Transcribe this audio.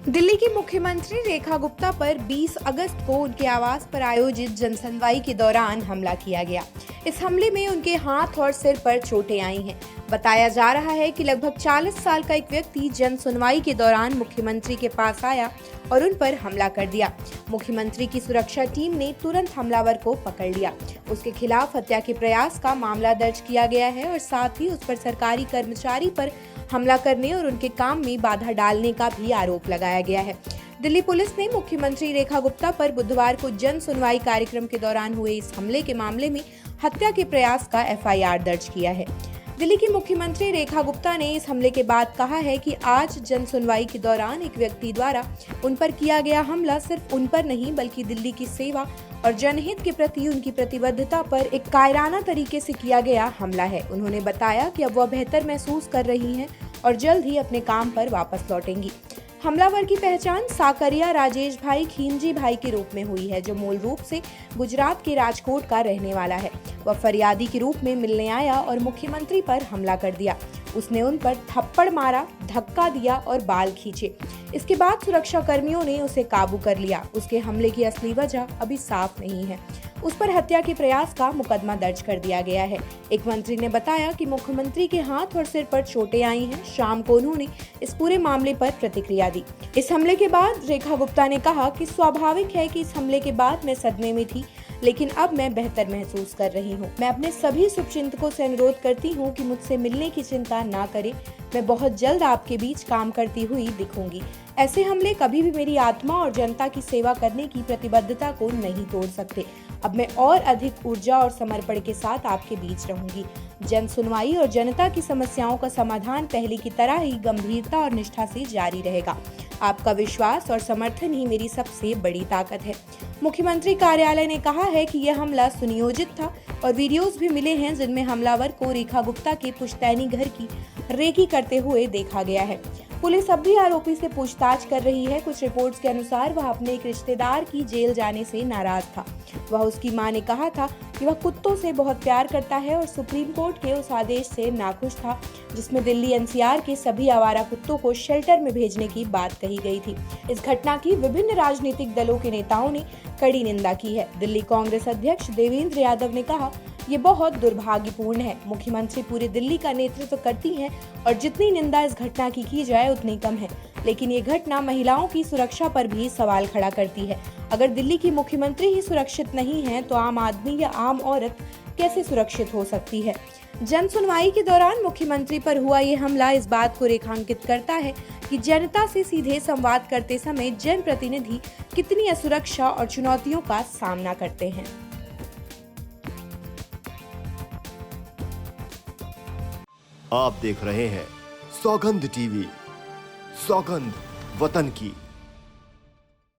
दिल्ली की मुख्यमंत्री रेखा गुप्ता पर 20 अगस्त को उनके आवास पर आयोजित जनसुनवाई के दौरान हमला किया गया। इस हमले में उनके हाथ और सिर पर चोटें आई हैं। बताया जा रहा है कि लगभग 40 साल का एक व्यक्ति जनसुनवाई के दौरान मुख्यमंत्री के पास आया और उन पर हमला कर दिया। मुख्यमंत्री की सुरक्षा टीम ने तुरंत हमलावर को पकड़ लिया। उसके खिलाफ हत्या के प्रयास का मामला दर्ज किया गया है और साथ ही उस पर सरकारी कर्मचारी पर हमला करने और उनके काम में बाधा डालने का भी आरोप लगाया गया है। दिल्ली पुलिस ने मुख्यमंत्री रेखा गुप्ता पर बुधवार को जन सुनवाई कार्यक्रम के दौरान हुए इस हमले के मामले में हत्या के प्रयास का एफआईआर दर्ज किया है। दिल्ली की मुख्यमंत्री रेखा गुप्ता ने इस हमले के बाद कहा है कि आज जन सुनवाई के दौरान एक व्यक्ति द्वारा उन पर किया गया हमला सिर्फ उन पर नहीं बल्कि दिल्ली की सेवा और जनहित के प्रति उनकी प्रतिबद्धता पर एक कायराना तरीके से किया गया हमला है। उन्होंने बताया कि अब वह बेहतर महसूस कर रही हैं और जल्द ही अपने काम पर वापस लौटेंगी। हमलावर की पहचान साकरिया राजेश भाई खीमजी भाई के रूप में हुई है, जो मूल रूप से गुजरात के राजकोट का रहने वाला है। वह फरियादी के रूप में मिलने आया और मुख्यमंत्री पर हमला कर दिया। उसने उन पर थप्पड़ मारा, धक्का दिया और बाल खींचे। इसके बाद सुरक्षा कर्मियों ने उसे काबू कर लिया। उसके हमले की असली वजह अभी साफ नहीं है। उस पर हत्या के प्रयास का मुकदमा दर्ज कर दिया गया है। एक मंत्री ने बताया कि मुख्यमंत्री के हाथ और सिर पर चोटें आई हैं। शाम को उन्होंने इस पूरे मामले पर प्रतिक्रिया दी। इस हमले के बाद रेखा गुप्ता ने कहा कि स्वाभाविक है कि इस हमले के बाद मैं सदमे में थी, लेकिन अब मैं बेहतर महसूस कर रही हूँ। मैं अपने सभी शुभचिंतकों से अनुरोध करती हूँ कि मुझसे मिलने की चिंता ना करें। मैं बहुत जल्द आपके बीच काम करती हुई दिखूंगी। ऐसे हमले कभी भी मेरी आत्मा और जनता की सेवा करने की प्रतिबद्धता को नहीं तोड़ सकते। अब मैं और अधिक ऊर्जा और समर्पण के साथ आपके बीच रहूंगी। जन सुनवाई और जनता की समस्याओं का समाधान पहले की तरह ही गंभीरता और निष्ठा से जारी रहेगा। आपका विश्वास और समर्थन ही मेरी सबसे बड़ी ताकत है। मुख्यमंत्री कार्यालय ने कहा है कि यह हमला सुनियोजित था और वीडियोस भी मिले हैं जिनमें हमलावर को रेखा गुप्ता के पुश्तैनी घर की रेकी करते हुए देखा गया है। पुलिस अब भी आरोपी से पूछताछ कर रही है। कुछ रिपोर्ट्स के अनुसार वह अपने एक रिश्तेदार की जेल जाने से नाराज था। वह उसकी मां ने कहा था कि वह कुत्तों से बहुत प्यार करता है और सुप्रीम कोर्ट के उस आदेश से नाखुश था जिसमें दिल्ली एनसीआर के सभी आवारा कुत्तों को शेल्टर में भेजने की बात कही गई थी। इस घटना की विभिन्न राजनीतिक दलों के नेताओं ने कड़ी निंदा की है। दिल्ली कांग्रेस अध्यक्ष देवेंद्र यादव ने कहा, ये बहुत दुर्भाग्यपूर्ण है। मुख्यमंत्री पूरी दिल्ली का नेतृत्व करती हैं और जितनी निंदा इस घटना की जाए उतनी कम है। लेकिन ये घटना महिलाओं की सुरक्षा पर भी सवाल खड़ा करती है। अगर दिल्ली की मुख्यमंत्री ही सुरक्षित नहीं है तो आम आदमी या आम औरत कैसे सुरक्षित हो सकती है। जन सुनवाई के दौरान मुख्यमंत्री पर हुआ ये हमला इस बात को रेखांकित करता है कि जनता से सीधे संवाद करते समय जनप्रतिनिधि कितनी असुरक्षा और चुनौतियों का सामना करते हैं। आप देख रहे हैं सौगंध टीवी, सौगंध वतन की।